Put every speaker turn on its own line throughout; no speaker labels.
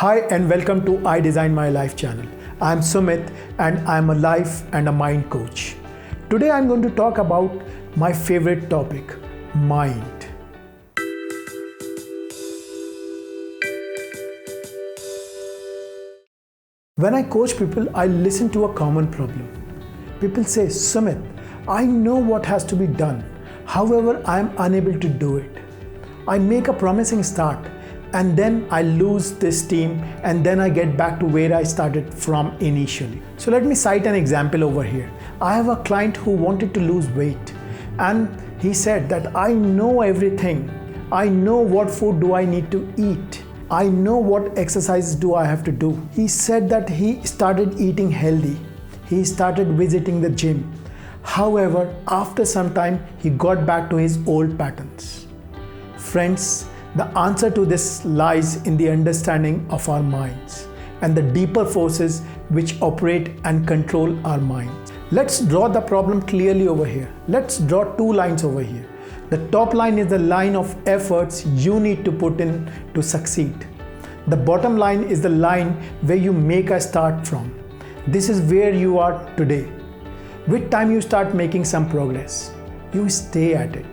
Hi and welcome to I Design My Life channel. I'm Sumit and I'm a life and a mind coach. Today I'm going to talk about my favorite topic, mind. When I coach people, I listen to a common problem. People say, Sumit, I know what has to be done. However, I am unable to do it. I make a promising start and then I lose this steam and then I get back to where I started from initially. So let me cite an example over here. I have a client who wanted to lose weight and he said that I know everything. I know what food do I need to eat. I know what exercises do I have to do. He said that he started eating healthy. He started visiting the gym. However, after some time, he got back to his old patterns. Friends, the answer to this lies in the understanding of our minds and the deeper forces which operate and control our minds. Let's draw the problem clearly over here. Let's draw two lines over here. The top line is the line of efforts you need to put in to succeed. The bottom line is the line where you make a start from. This is where you are today. With time you start making some progress. You stay at it.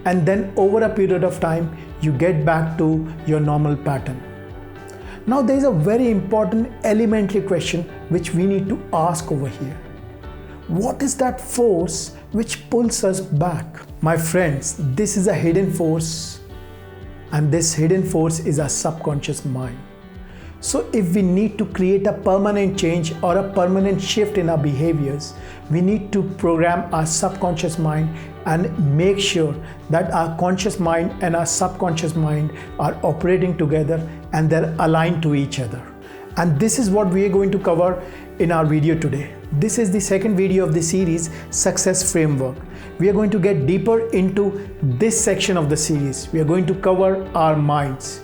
And then over a period of time, you get back to your normal pattern. Now there is a very important elementary question which we need to ask over here. What is that force which pulls us back? My friends, this is a hidden force, and this hidden force is our subconscious mind. So if we need to create a permanent change or a permanent shift in our behaviors, we need to program our subconscious mind and make sure that our conscious mind and our subconscious mind are operating together and they're aligned to each other. And this is what we are going to cover in our video today. This is the second video of the series, Success Framework. We are going to get deeper into this section of the series. We are going to cover our minds.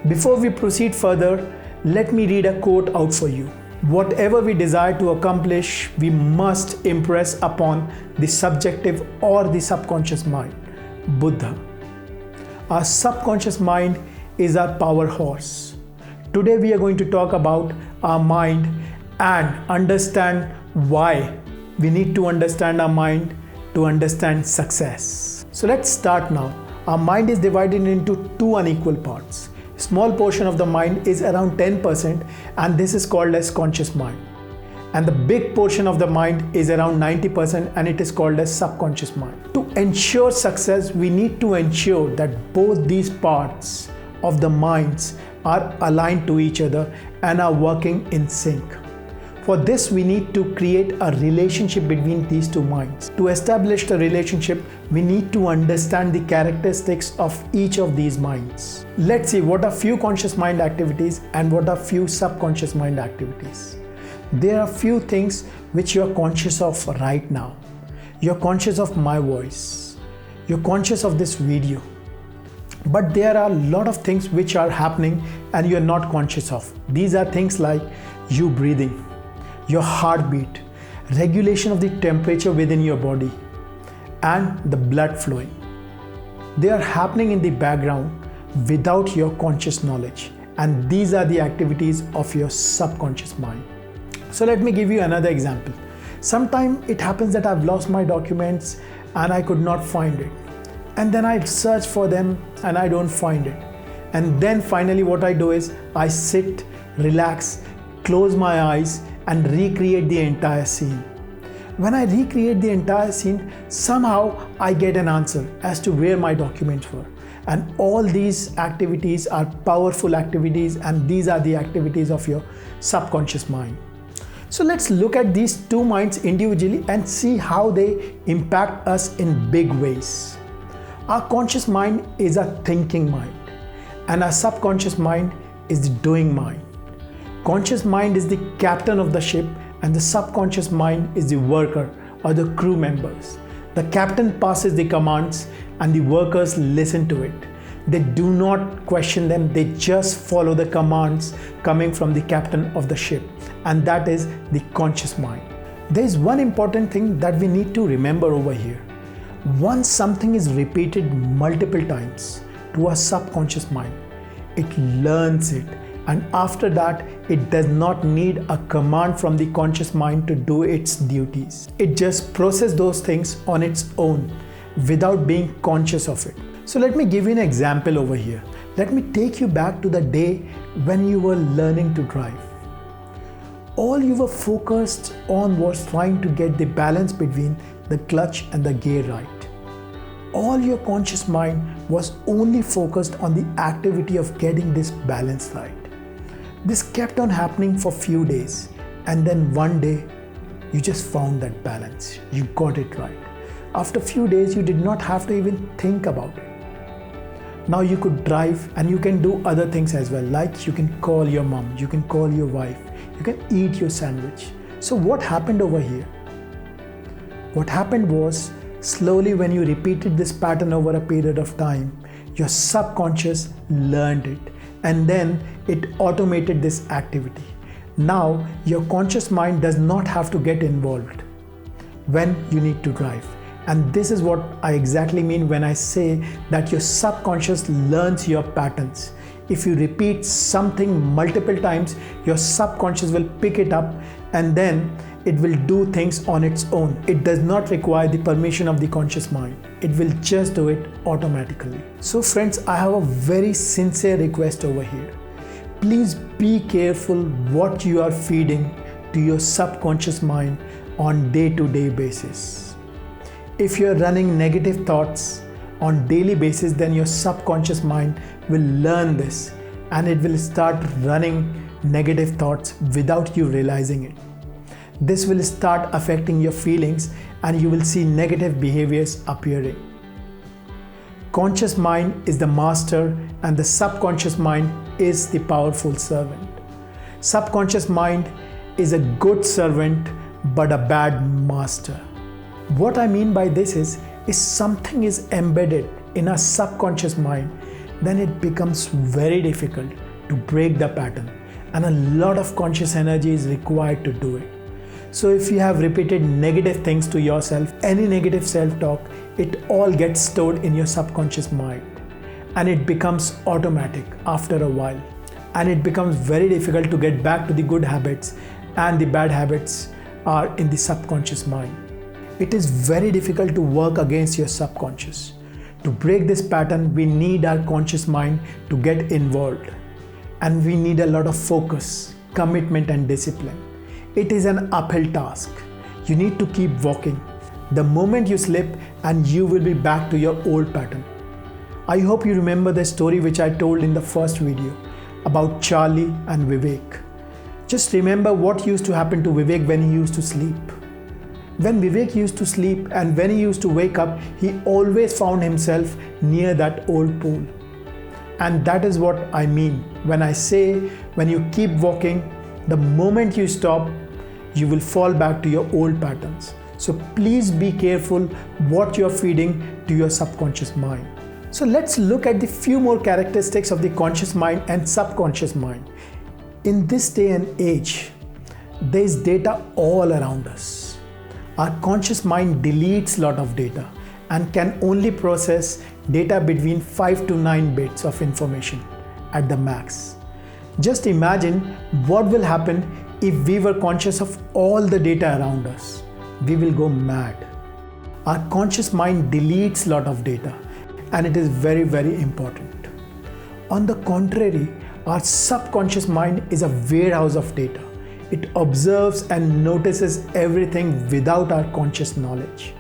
Before we proceed further, let me read a quote out for you. Whatever we desire to accomplish, we must impress upon the subjective or the subconscious mind. Buddha. Our subconscious mind is our power horse. Today we are going to talk about our mind and understand why we need to understand our mind to understand success. So let's start now. Our mind is divided into two unequal parts. Small portion of the mind is around 10% and this is called as conscious mind. And the big portion of the mind is around 90% and it is called as subconscious mind. To ensure success, we need to ensure that both these parts of the minds are aligned to each other and are working in sync. For this, we need to create a relationship between these two minds. To establish the relationship, we need to understand the characteristics of each of these minds. Let's see what are few conscious mind activities and what are few subconscious mind activities. There are few things which you are conscious of right now. You're conscious of my voice. You're conscious of this video. But there are a lot of things which are happening and you're not conscious of. These are things like you breathing, your heartbeat, regulation of the temperature within your body, and the blood flowing. They are happening in the background without your conscious knowledge, and these are the activities of your subconscious mind. So let me give you another example. Sometimes it happens that I've lost my documents and I could not find it. And then I search for them and I don't find it. And then finally what I do is I sit, relax, close my eyes and recreate the entire scene. When I recreate the entire scene, somehow I get an answer as to where my documents were. And all these activities are powerful activities and these are the activities of your subconscious mind. So let's look at these two minds individually and see how they impact us in big ways. Our conscious mind is a thinking mind and our subconscious mind is the doing mind. Conscious mind is the captain of the ship and the subconscious mind is the worker or the crew members. The captain passes the commands and the workers listen to it. They do not question them, they just follow the commands coming from the captain of the ship, and that is the conscious mind. There is one important thing that we need to remember over here. Once something is repeated multiple times to our subconscious mind, it learns it, And after that, it does not need a command from the conscious mind to do its duties. It just processes those things on its own without being conscious of it. So let me give you an example over here. Let me take you back to the day when you were learning to drive. All you were focused on was trying to get the balance between the clutch and the gear right. All your conscious mind was only focused on the activity of getting this balance right. This kept on happening for few days, and then one day you just found that balance. You got it right. After few days, you did not have to even think about it. Now you could drive and you can do other things as well, like you can call your mom, you can call your wife, you can eat your sandwich. So what happened over here? What happened was, slowly when you repeated this pattern over a period of time, your subconscious learned it, and then it automated this activity. Now your conscious mind does not have to get involved when you need to drive. And this is what I exactly mean when I say that your subconscious learns your patterns. If you repeat something multiple times, your subconscious will pick it up and then it will do things on its own. It does not require the permission of the conscious mind. It will just do it automatically. So friends, I have a very sincere request over here. Please be careful what you are feeding to your subconscious mind on day-to-day basis. If you are running negative thoughts on daily basis, then your subconscious mind will learn this and it will start running negative thoughts without you realizing it. This will start affecting your feelings and you will see negative behaviors appearing. Conscious mind is the master and the subconscious mind is the powerful servant. Subconscious mind is a good servant but a bad master. What I mean by this is something is embedded in our subconscious mind, then it becomes very difficult to break the pattern and a lot of conscious energy is required to do it. So if you have repeated negative things to yourself, any negative self-talk, it all gets stored in your subconscious mind and it becomes automatic after a while. And it becomes very difficult to get back to the good habits, and the bad habits are in the subconscious mind. It is very difficult to work against your subconscious. To break this pattern, we need our conscious mind to get involved. And we need a lot of focus, commitment and discipline. It is an uphill task. You need to keep walking. The moment you slip and you will be back to your old pattern. I hope you remember the story which I told in the first video about Charlie and Vivek. Just remember what used to happen to Vivek when he used to sleep. When Vivek used to sleep and when he used to wake up, he always found himself near that old pool. And that is what I mean when I say when you keep walking, the moment you stop, you will fall back to your old patterns. So please be careful what you're feeding to your subconscious mind. So let's look at the few more characteristics of the conscious mind and subconscious mind. In this day and age, there is data all around us. Our conscious mind deletes a lot of data and can only process data between 5 to 9 bits of information at the max. Just imagine what will happen if we were conscious of all the data around us. We will go mad. Our conscious mind deletes a lot of data and it is very, very important. On the contrary, our subconscious mind is a warehouse of data. It observes and notices everything without our conscious knowledge.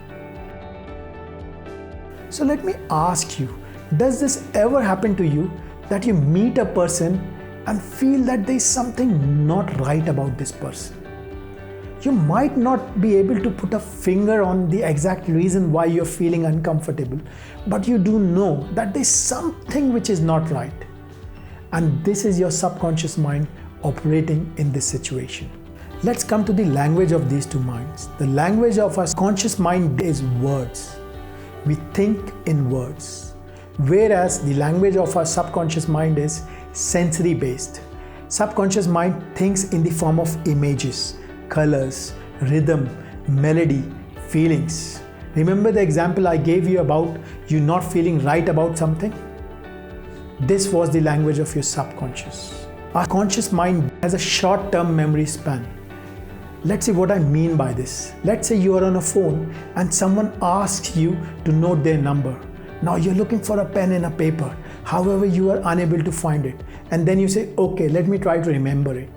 So let me ask you, does this ever happen to you that you meet a person and feel that there is something not right about this person? You might not be able to put a finger on the exact reason why you're feeling uncomfortable, but you do know that there's something which is not right. And this is your subconscious mind operating in this situation. Let's come to the language of these two minds. The language of our conscious mind is words. We think in words. Whereas the language of our subconscious mind is sensory based. Subconscious mind thinks in the form of images, colors, rhythm, melody, feelings. Remember the example I gave you about you not feeling right about something? This was the language of your subconscious. Our conscious mind has a short-term memory span. Let's see what I mean by this. Let's say you are on a phone and someone asks you to note their number. Now you're looking for a pen and a paper. However, you are unable to find it. And then you say, okay, let me try to remember it.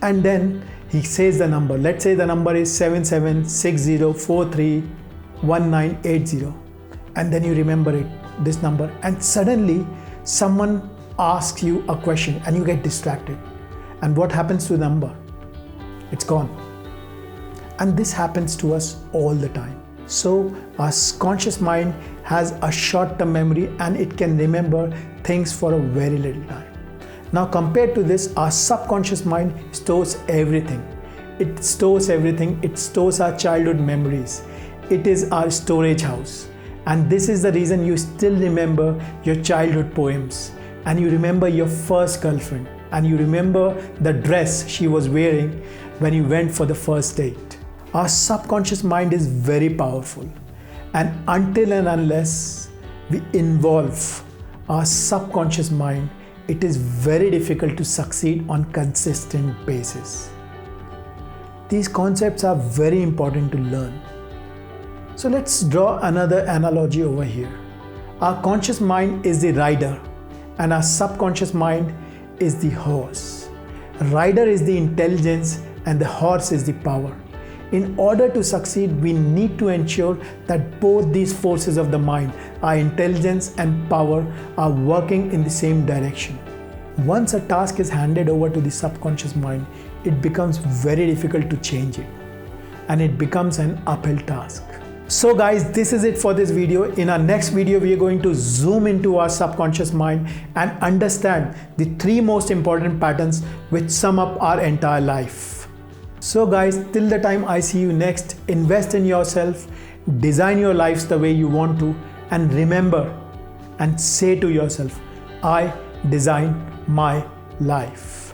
And then he says the number. Let's say the number is 7760431980. And then you remember it, this number. And suddenly someone asks you a question and you get distracted. And what happens to the number? It's gone. And this happens to us all the time. So our conscious mind has a short-term memory and it can remember things for a very little time. Now compared to this, our subconscious mind stores everything. It stores everything. It stores our childhood memories. It is our storage house. And this is the reason you still remember your childhood poems, and you remember your first girlfriend, and you remember the dress she was wearing when you went for the first date. Our subconscious mind is very powerful, and until and unless we involve our subconscious mind, it is very difficult to succeed on consistent basis. These concepts are very important to learn. So let's draw another analogy over here. Our conscious mind is the rider and our subconscious mind is the horse. Rider is the intelligence and the horse is the power. In order to succeed, we need to ensure that both these forces of the mind, our intelligence and power, are working in the same direction. Once a task is handed over to the subconscious mind, it becomes very difficult to change it, and it becomes an uphill task. So guys, this is it for this video. In our next video, we are going to zoom into our subconscious mind and understand the 3 most important patterns which sum up our entire life. So guys, till the time I see you next, invest in yourself, design your lives the way you want to, and remember and say to yourself, I design my life.